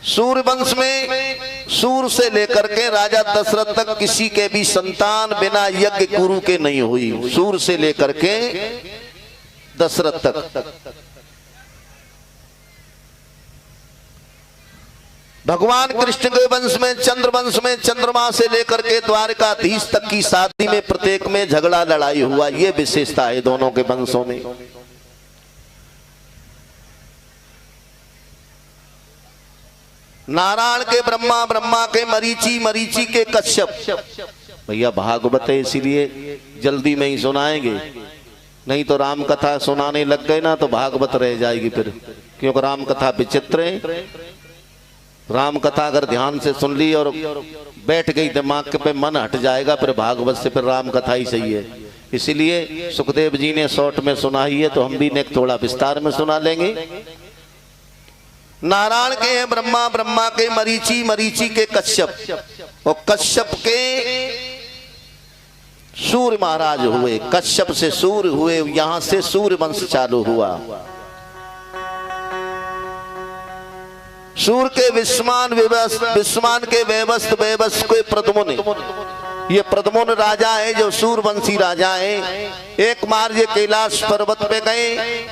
सूर्य वंश में सूर्य से लेकर के राजा दशरथ तक किसी के भी संतान बिना यज्ञ गुरु के नहीं हुई। सूर्य से लेकर के दशरथ तक। भगवान कृष्ण के वंश में चंद्र वंश में चंद्रमा से लेकर के द्वारकाधीश तक की शादी में प्रत्येक में झगड़ा लड़ाई हुआ। ये विशेषता है दोनों के वंशों में। नारायण के ब्रह्मा, ब्रह्मा के मरीचि, मरीचि के कश्यप। भैया भागवत है इसीलिए जल्दी में ही सुनाएंगे, नहीं तो राम कथा सुनाने लग गए ना तो भागवत रह जाएगी फिर, क्योंकि राम कथा विचित्र है। राम कथा अगर ध्यान से सुन ली और बैठ गई दिमाग पे, मन हट जाएगा, फिर भागवत से फिर राम कथा ही सही है। इसीलिए सुखदेव जी ने शॉर्ट में सुनाई है तो हम भी ने थोड़ा विस्तार में सुना लेंगे। नारायण के हैं ब्रह्मा, ब्रह्मा के मरीचि, मरीचि के कश्यप, और कश्यप के सूर्य महाराज हुए। कश्यप से सूर्य हुए, यहां से सूर्य वंश चालू हुआ। सूर्य के विस्मान विस्मान के व्यवस्थ के प्रद्युम्न, ये प्रद्युम्न राजा है जो सूर्यवंशी राजा है। एक बार ये कैलाश पर्वत पे गए,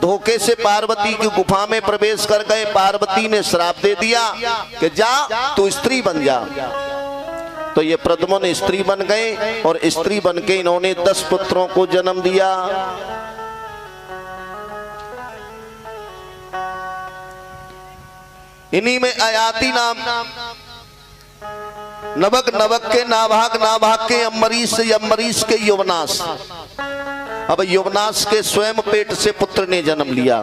धोखे से पार्वती की गुफा में प्रवेश कर गए। पार्वती ने श्राप दे दिया कि जा तू स्त्री बन जा। तो ये प्रद्युम्न स्त्री बन गए और स्त्री बन के इन्होंने 10 पुत्रों को जन्म दिया। इन्हीं में अयाति नाम, नवक, नवक के नाभाग, नाभाग के अम्बरीश, अम्बरीश के युवनाश। अब युवनाश के स्वयं पेट से पुत्र ने जन्म लिया।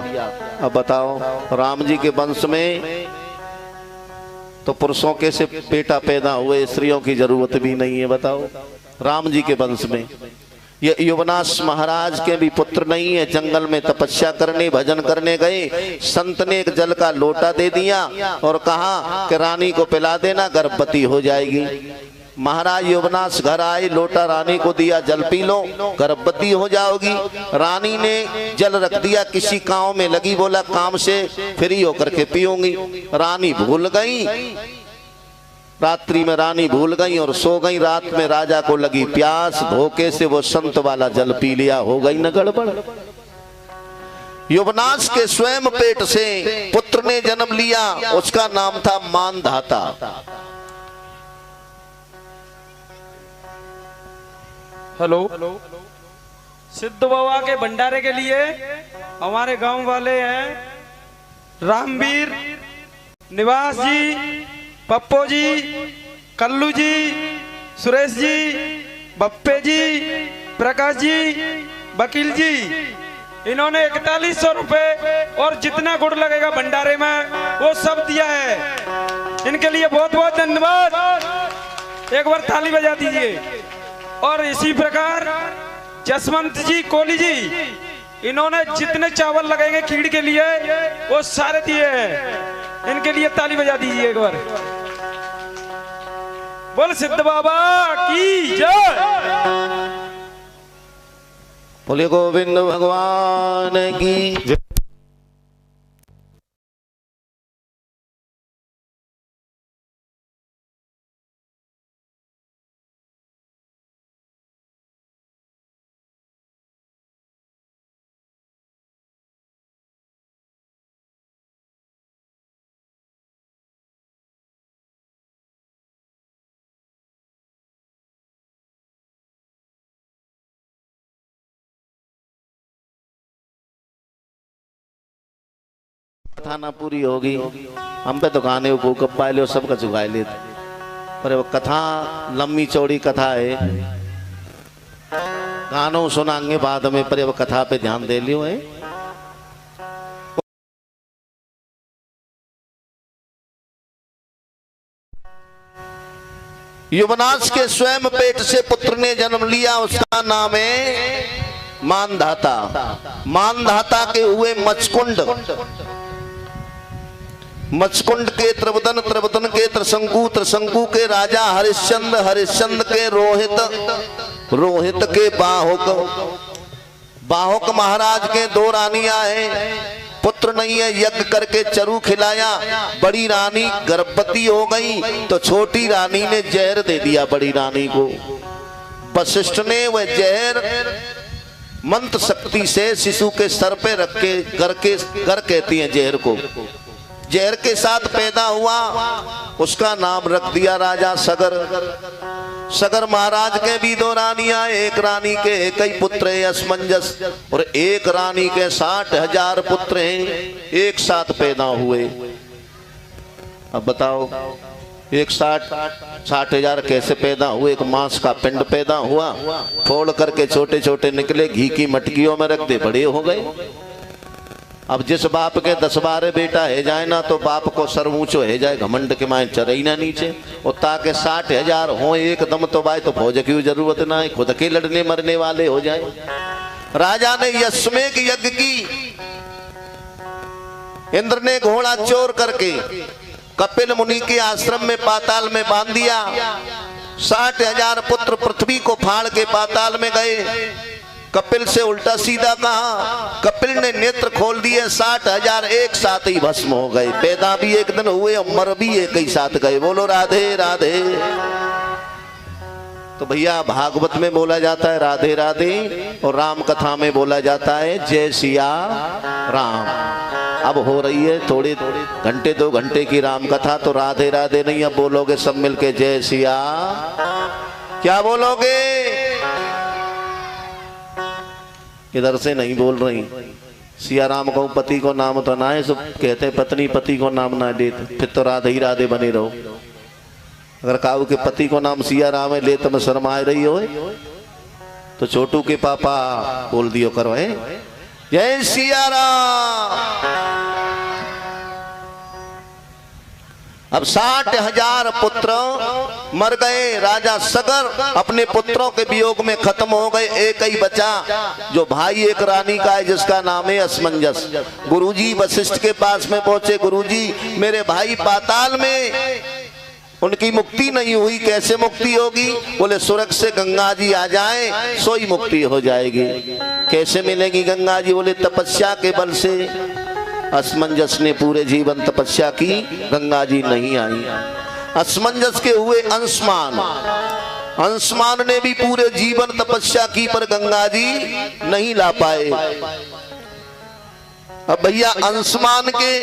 अब बताओ राम जी के वंश में तो पुरुषों के से बेटा पैदा हुए, स्त्रियों की जरूरत भी नहीं है। बताओ राम जी के वंश में ये युवनाश महाराज के भी पुत्र नहीं है। जंगल में तपस्या करने, भजन करने गए, संत ने एक जल का लोटा दे दिया और कहा कि रानी को पिला देना, गर्भवती हो जाएगी। महाराज युवनाश घर आए, लोटा रानी को दिया, जल पी लो, गर्भवती हो जाओगी। रानी ने जल रख दिया, किसी काम में लगी, बोला काम से फ्री होकर के पीऊंगी। रानी भूल गई, रात्रि में रानी भूल गई और सो गई। रात में राजा को लगी प्यास, धोखे से वो संत वाला जल पी लिया, हो गई न गड़बड़। युवनाश के स्वयं पेट से पुत्र ने जन्म लिया, उसका नाम था मानधाता। हेलो, सिद्ध बाबा के भंडारे के लिए हमारे गांव वाले हैं रामवीर, निवास जी, पप्पू जी, कल्लू जी, सुरेश जी, बप्पे जी, प्रकाश जी, वकील जी। इन्होंने 4100 रुपए और जितना गुड़ लगेगा भंडारे में वो सब दिया है। इनके लिए बहुत बहुत धन्यवाद। एक बार ताली बजा दीजिए। और इसी प्रकार जसवंत जी, कोहली जी, इन्होंने जितने चावल लगेंगे खीर के लिए वो सारे दिए हैं। इनके लिए ताली बजा दीजिए एक बार। बोल सिद्ध बाबा की जय। बोले गोविंद भगवान की। कथा ना पूरी होगी, हम पे दुकाने भूकंप पाए लो, सबका चुकाए ले। पर वो कथा लंबी चौड़ी कथा है, गानों सुनाएंगे बाद में, पर वो कथा पे ध्यान दे लियो है। युवनाश के स्वयं पेट से पुत्र ने जन्म लिया, उसका नाम है मानधाता। मानधाता के हुए मचकुंड, मचकुंड के त्रिवदन, त्रिवदन के त्रिशंकु, त्रिशंकु के राजा हरिश्चंद्र, हरिश्चंद्र के रोहित, रोहित के बाहुक, बाहुक महाराज के 2 रानियां हैं। पुत्र नहीं है, यज्ञ करके चरू खिलाया, बड़ी रानी गर्भवती हो गई तो छोटी रानी ने जहर दे दिया बड़ी रानी को। वशिष्ठ ने वह जहर मंत्र शक्ति से शिशु के सर पे रख के गर कहती हैं जहर को, जहर के साथ पैदा हुआ, उसका नाम रख दिया राजा सगर। सगर महाराज के भी दो रानियां, एक रानी के एक ही पुत्र है असमंजस, और एक रानी के 60,000 पुत्र हैं, एक साथ पैदा हुए। अब बताओ एक 60,000 कैसे पैदा हुए? एक मांस का पिंड पैदा हुआ, फोड़ करके छोटे छोटे निकले, घी की मटकियों में रख दे, बड़े हो गए। अब जिस बाप के 10-12 बेटा है जाए ना तो बाप को सर ऊंचो है जाए, घमंड के माए चरे ही ना नीचे। और ताकि 60,000 हो एकदम तो भाई तो फौज की जरूरत ना है, खुद के लड़ने मरने वाले हो जाए। राजा ने यश्मेक यज्ञ की, इंद्र ने घोड़ा चोर करके कपिल मुनि के आश्रम में पाताल में बांध दिया। 60,000 पुत्र पृथ्वी को फाड़ के पाताल में गए। कपिल से उल्टा सीधा कहा, कपिल ने नेत्र खोल दिए, 60,000 एक साथ ही भस्म हो गए। पैदा भी एक दिन हुए और मर भी एक ही साथ गए। बोलो राधे राधे। तो भैया भागवत में बोला जाता है राधे राधे, और राम कथा में बोला जाता है जय सिया राम। अब हो रही है थोड़े घंटे 2 घंटे की राम कथा, तो राधे राधे नहीं, अब बोलोगे सब मिलके जय सिया। क्या बोलोगे? इधर से नहीं बोल रही। सिया राम को पति को नाम तो ना है, सब कहते हैं पत्नी पति को नाम ना देते, फिर तो राधे ही राधे बने रहो। अगर काऊ के पति को नाम सिया राम है ले तो मैं शर्म आ रही हो, तो छोटू के पापा बोल दियो करो है जय सिया राम। अब 60,000 पुत्र मर गए। राजा सगर अपने पुत्रों के वियोग में खत्म हो गए। एक ही बचा जो भाई एक रानी का है जिसका नाम है असमंजस। गुरुजी वशिष्ठ के पास में पहुंचे, गुरुजी मेरे भाई पाताल में, उनकी मुक्ति नहीं हुई, कैसे मुक्ति होगी? बोले स्वर्ग से गंगा जी आ जाए सो ही मुक्ति हो जाएगी। कैसे मिलेगी गंगा जी? बोले तपस्या के बल से। असमंजस ने पूरे जीवन तपस्या की, गंगा जी नहीं आई। असमंजस के हुए अंशमान, अंशमान ने भी पूरे जीवन तपस्या की पर गंगा जी नहीं ला पाए। अब भैया अंशमान के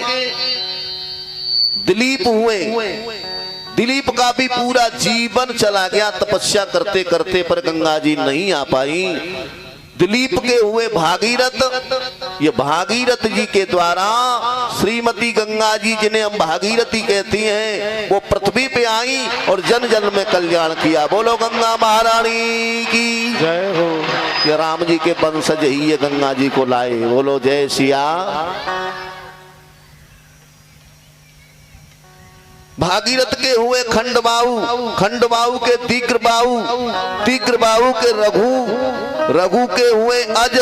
दिलीप हुए, दिलीप का भी पूरा जीवन चला गया तपस्या करते करते, पर गंगा जी नहीं आ पाई। दिलीप के हुए भागीरथ, ये भागीरथ जी के द्वारा श्रीमती गंगा जी जिन्हें हम भागीरथी कहती हैं, वो पृथ्वी पे आई और जन जन में कल्याण किया। बोलो गंगा महारानी की जय हो। ये राम जी के वंशज ही ये गंगा जी को लाए। बोलो जय सिया। भागीरथ के हुए खंडबाहु, खंडबाहु के तीग्रबाहु, तीग्रबाहु के रघु, रघु के हुए अज,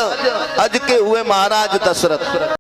अज के हुए महाराज दशरथ।